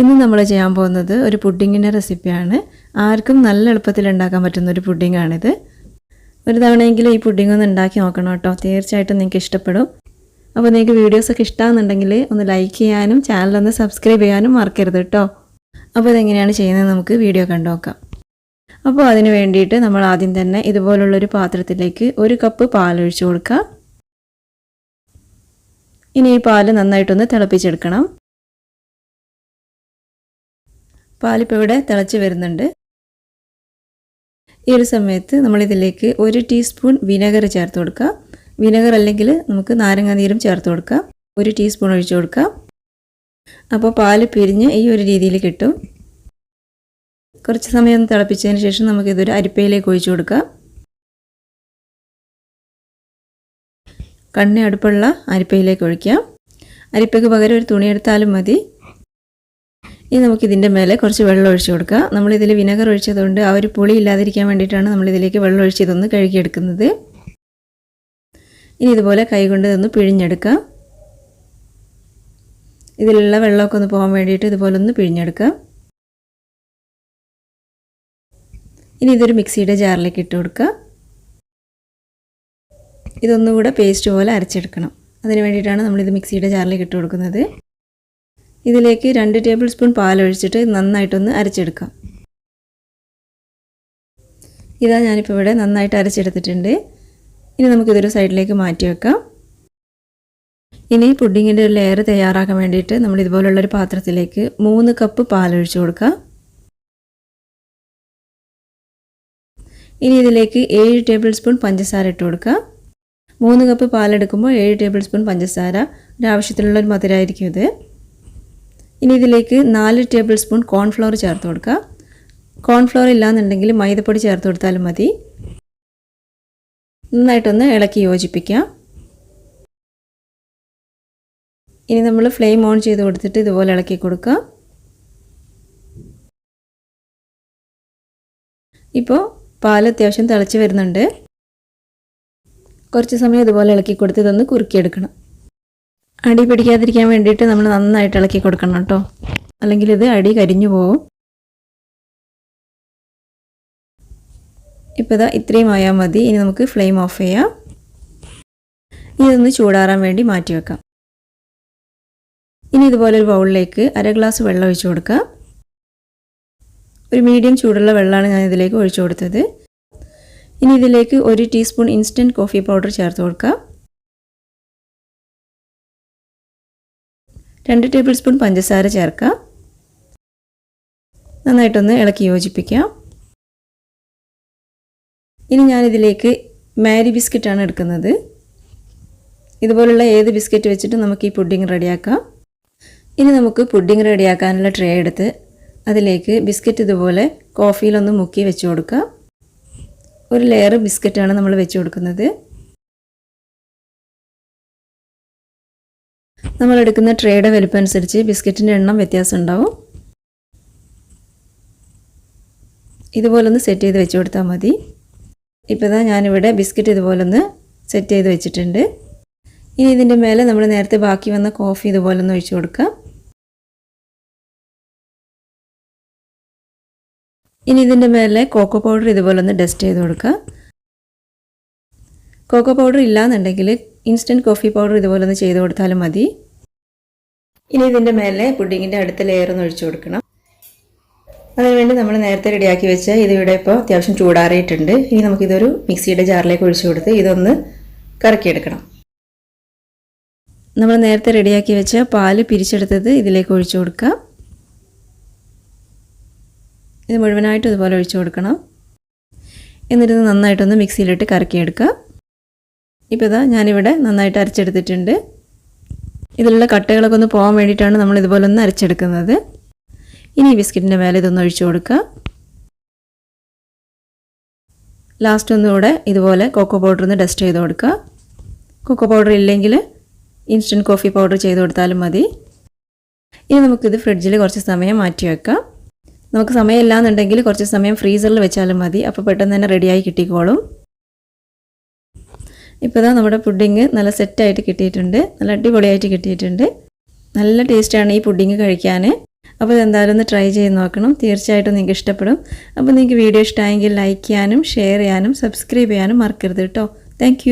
ഇന്ന് നമ്മൾ ചെയ്യാൻ പോകുന്നത് ഒരു പുഡിങ്ങിൻ്റെ റെസിപ്പിയാണ്. ആർക്കും നല്ല എളുപ്പത്തിൽ ഉണ്ടാക്കാൻ പറ്റുന്ന ഒരു പുഡിങ്ങാണിത്. ഒരു തവണയെങ്കിലും ഈ പുഡിംഗ് ഒന്ന് ഉണ്ടാക്കി നോക്കണം കേട്ടോ. തീർച്ചയായിട്ടും നിങ്ങൾക്ക് ഇഷ്ടപ്പെടും. അപ്പോൾ നിങ്ങൾക്ക് വീഡിയോസൊക്കെ ഇഷ്ടമാകുന്നുണ്ടെങ്കിൽ ഒന്ന് ലൈക്ക് ചെയ്യാനും ചാനലൊന്ന് സബ്സ്ക്രൈബ് ചെയ്യാനും മറക്കരുത് കേട്ടോ. അപ്പോൾ ഇതെങ്ങനെയാണ് ചെയ്യുന്നത് നമുക്ക് വീഡിയോ കണ്ടു നോക്കാം. അപ്പോൾ അതിന് വേണ്ടിയിട്ട് നമ്മൾ ആദ്യം തന്നെ ഇതുപോലുള്ളൊരു പാത്രത്തിലേക്ക് 1 കപ്പ് പാൽ ഒഴിച്ചു കൊടുക്കുക. ഇനി ഈ പാൽ നന്നായിട്ടൊന്ന് തിളപ്പിച്ചെടുക്കണം. പാലിപ്പോൾ ഇവിടെ തിളച്ച് വരുന്നുണ്ട്. ഈ ഒരു സമയത്ത് നമ്മളിതിലേക്ക് 1 ടീസ്പൂൺ വിനെഗർ ചേർത്ത് കൊടുക്കുക. വിനെഗർ അല്ലെങ്കിൽ നമുക്ക് നാരങ്ങാനീരും ചേർത്ത് കൊടുക്കാം. 1 ടീസ്പൂൺ ഒഴിച്ചു കൊടുക്കുക. അപ്പോൾ പാല് പിരിഞ്ഞ് ഈ ഒരു രീതിയിൽ കിട്ടും. കുറച്ച് സമയം ഒന്ന് തിളപ്പിച്ചതിന് ശേഷം നമുക്കിതൊരു അരിപ്പയിലേക്ക് ഒഴിച്ചു കൊടുക്കാം. കണ്ണി അടുപ്പുള്ള അരിപ്പയിലേക്ക് ഒഴിക്കാം. അരിപ്പയ്ക്ക് പകരം ഒരു തുണി എടുത്താലും മതി. ഇനി നമുക്കിതിൻ്റെ മേലെ കുറച്ച് വെള്ളം ഒഴിച്ചു കൊടുക്കാം. നമ്മളിതിൽ വിനെഗർ ഒഴിച്ചതുകൊണ്ട് ആ ഒരു പുളി ഇല്ലാതിരിക്കാൻ വേണ്ടിയിട്ടാണ് നമ്മളിതിലേക്ക് വെള്ളം ഒഴിച്ച് ഇതൊന്ന് കഴുകിയെടുക്കുന്നത്. ഇനി ഇതുപോലെ കൈകൊണ്ട് ഇതൊന്ന് പിഴിഞ്ഞെടുക്കാം. ഇതിലുള്ള വെള്ളമൊക്കെ ഒന്ന് പോകാൻ വേണ്ടിയിട്ട് ഇതുപോലെ ഒന്ന് പിഴിഞ്ഞെടുക്കാം. ഇനി ഇതൊരു മിക്സിയുടെ ജാറിലേക്ക് ഇട്ട് കൊടുക്കാം. ഇതൊന്നുകൂടെ പേസ്റ്റ് പോലെ അരച്ചെടുക്കണം. അതിന് വേണ്ടിയിട്ടാണ് നമ്മളിത് മിക്സിയുടെ ജാറിലേക്ക് ഇട്ട് കൊടുക്കുന്നത്. ഇതിലേക്ക് 2 ടേബിൾ സ്പൂൺ പാലൊഴിച്ചിട്ട് നന്നായിട്ടൊന്ന് അരച്ചെടുക്കാം. ഇതാ ഞാനിപ്പോൾ ഇവിടെ നന്നായിട്ട് അരച്ചെടുത്തിട്ടുണ്ട്. ഇനി നമുക്കിതൊരു സൈഡിലേക്ക് മാറ്റി വെക്കാം. ഇനി പുഡിങ്ങിൻ്റെ ഒരു ലെയർ തയ്യാറാക്കാൻ വേണ്ടിയിട്ട് നമ്മൾ ഇതുപോലുള്ളൊരു പാത്രത്തിലേക്ക് 3 കപ്പ് പാലൊഴിച്ചു കൊടുക്കാം. ഇനി ഇതിലേക്ക് 7 ടേബിൾ സ്പൂൺ പഞ്ചസാര ഇട്ട് കൊടുക്കുക. 3 കപ്പ് പാലെടുക്കുമ്പോൾ 7 ടേബിൾ സ്പൂൺ പഞ്ചസാര ഒരാവശ്യത്തിനുള്ളൊരു മധുരമായിരിക്കും ഇത്. ഇനി ഇതിലേക്ക് 4 ടേബിൾ സ്പൂൺ കോൺഫ്ലവർ ചേർത്ത് കൊടുക്കുക. കോൺഫ്ലവർ ഇല്ലാന്നുണ്ടെങ്കിൽ മൈദപ്പൊടി ചേർത്ത് കൊടുത്താലും മതി. നന്നായിട്ടൊന്ന് ഇളക്കി യോജിപ്പിക്കാം. ഇനി നമ്മൾ ഫ്ലെയിം ഓൺ ചെയ്ത് കൊടുത്തിട്ട് ഇതുപോലെ ഇളക്കി കൊടുക്കുക. ഇപ്പോൾ പാൽ അത്യാവശ്യം തിളച്ച് വരുന്നുണ്ട്. കുറച്ച് സമയം ഇതുപോലെ ഇളക്കി കൊടുത്ത് ഇതൊന്ന് കുറുക്കിയെടുക്കണം. അടി പിടിക്കാതിരിക്കാൻ വേണ്ടിയിട്ട് നമ്മൾ നന്നായിട്ട് ഇളക്കി കൊടുക്കണം കേട്ടോ, അല്ലെങ്കിൽ ഇത് അടി കരിഞ്ഞു പോകും. ഇപ്പോൾ ഇതാ ഇത്രയും ആയാൽ മതി. ഇനി നമുക്ക് ഫ്ലെയിം ഓഫ് ചെയ്യാം. ഇതൊന്ന് ചൂടാറാൻ വേണ്ടി മാറ്റി വെക്കാം. ഇനി ഇതുപോലൊരു ബൗളിലേക്ക് 1/2 ഗ്ലാസ് വെള്ളം ഒഴിച്ചു കൊടുക്കാം. ഒരു മീഡിയം ചൂടുള്ള വെള്ളമാണ് ഞാൻ ഇതിലേക്ക് ഒഴിച്ചു കൊടുത്തത്. ഇനി ഇതിലേക്ക് 1 ടീസ്പൂൺ ഇൻസ്റ്റൻറ്റ് കോഫി പൗഡർ ചേർത്ത് കൊടുക്കാം. 2 ടേബിൾ സ്പൂൺ പഞ്ചസാര ചേർക്കാം. നന്നായിട്ടൊന്ന് ഇളക്കി യോജിപ്പിക്കാം. ഇനി ഞാനിതിലേക്ക് മാരി ബിസ്ക്കറ്റാണ് എടുക്കുന്നത്. ഇതുപോലുള്ള ഏത് ബിസ്ക്കറ്റ് വെച്ചിട്ട് നമുക്ക് ഈ പുഡിംഗ് റെഡിയാക്കാം. ഇനി നമുക്ക് പുഡിംഗ് റെഡിയാക്കാനുള്ള ട്രേ എടുത്ത് അതിലേക്ക് ബിസ്ക്കറ്റ് ഇതുപോലെ കോഫിയിലൊന്ന് മുക്കി വെച്ച് കൊടുക്കാം. ഒരു ലെയർ ബിസ്ക്കറ്റാണ് നമ്മൾ വെച്ച് കൊടുക്കുന്നത്. നമ്മൾ എടുക്കുന്ന ട്രേയുടെ വലുപ്പം അനുസരിച്ച് ബിസ്ക്കറ്റിൻ്റെ എണ്ണം വ്യത്യാസം ഉണ്ടാവും. ഇതുപോലൊന്ന് സെറ്റ് ചെയ്ത് വെച്ച് കൊടുത്താൽ മതി. ഇപ്പോൾ ഇതാ ഞാനിവിടെ ബിസ്ക്കറ്റ് ഇതുപോലൊന്ന് സെറ്റ് ചെയ്ത് വെച്ചിട്ടുണ്ട്. ഇനി ഇതിൻ്റെ മേലെ നമ്മൾ നേരത്തെ ബാക്കി വന്ന കോഫി ഇതുപോലൊന്ന് ഒഴിച്ചു കൊടുക്കാം. ഇനി ഇതിൻ്റെ മേലെ കോക്കോ പൗഡർ ഇതുപോലൊന്ന് ഡസ്റ്റ് ചെയ്ത് കൊടുക്കുക. കോക്കോ പൗഡർ ഇല്ലാന്നുണ്ടെങ്കിൽ ഇൻസ്റ്റൻറ്റ് കോഫി പൗഡർ ഇതുപോലൊന്ന് ചെയ്ത് കൊടുത്താലും മതി. ഇനി ഇതിൻ്റെ മേലെ പുഡിങ്ങിൻ്റെ അടുത്ത ലെയർ ഒന്ന് ഒഴിച്ചു കൊടുക്കണം. അതിനുവേണ്ടി നമ്മൾ നേരത്തെ റെഡിയാക്കി വെച്ച ഇതിവിടെ ഇപ്പോൾ അത്യാവശ്യം ചൂടാറിയിട്ടുണ്ട്. ഇനി നമുക്കിതൊരു മിക്സിയുടെ ജാറിലേക്ക് ഒഴിച്ചു കൊടുത്ത് ഇതൊന്ന് കറക്കിയെടുക്കണം. നമ്മൾ നേരത്തെ റെഡിയാക്കി വെച്ച പാല് പിരിച്ചെടുത്തത് ഇതിലേക്ക് ഒഴിച്ചു കൊടുക്കുക. ഇത് മുഴുവനായിട്ട് ഇതുപോലെ ഒഴിച്ചു കൊടുക്കണം. എന്നിട്ട് ഇത് നന്നായിട്ടൊന്ന് മിക്സിയിലിട്ട് കറക്കിയെടുക്കുക. ഇപ്പോൾ ഇതാ ഞാനിവിടെ നന്നായിട്ട് അരച്ചെടുത്തിട്ടുണ്ട്. ഇതിലുള്ള കട്ടകളൊക്കെ ഒന്ന് പോകാൻ വേണ്ടിയിട്ടാണ് നമ്മൾ ഇതുപോലെ ഒന്ന് അരച്ചെടുക്കുന്നത്. ഇനി ബിസ്ക്കറ്റിൻ്റെ മേലെ ഇതൊന്ന് ഒഴിച്ചു കൊടുക്കുക. ലാസ്റ്റ് ഒന്നുകൂടെ ഇതുപോലെ കോക്കോ പൗഡർ ഒന്ന് ഡസ്റ്റ് ചെയ്ത് കൊടുക്കുക. കോക്കോ പൗഡർ ഇല്ലെങ്കിൽ ഇൻസ്റ്റൻറ്റ് കോഫി പൗഡർ ചെയ്ത് കൊടുത്താലും മതി. ഇനി നമുക്കിത് ഫ്രിഡ്ജിൽ കുറച്ച് സമയം മാറ്റി വെക്കാം. നമുക്ക് സമയമില്ല എന്നുണ്ടെങ്കിൽ കുറച്ച് സമയം ഫ്രീസറിൽ വെച്ചാലും മതി. അപ്പോൾ പെട്ടെന്ന് തന്നെ റെഡിയായി കിട്ടിക്കോളും. ഇപ്പോൾ ഇതാ നമ്മുടെ പുഡിങ് നല്ല സെറ്റായിട്ട് കിട്ടിയിട്ടുണ്ട്. നല്ല അടിപൊളിയായിട്ട് കിട്ടിയിട്ടുണ്ട്. നല്ല ടേസ്റ്റാണ് ഈ പുഡിങ് കഴിക്കാൻ. അപ്പോൾ ഇതെന്തായാലും ഒന്ന് ട്രൈ ചെയ്ത് നോക്കണം. തീർച്ചയായിട്ടും നിങ്ങൾക്ക് ഇഷ്ടപ്പെടും. അപ്പോൾ നിങ്ങൾക്ക് വീഡിയോ ഇഷ്ടമായെങ്കിൽ ലൈക്ക് ചെയ്യാനും ഷെയർ ചെയ്യാനും സബ്സ്ക്രൈബ് ചെയ്യാനും മറക്കരുത് കേട്ടോ. താങ്ക്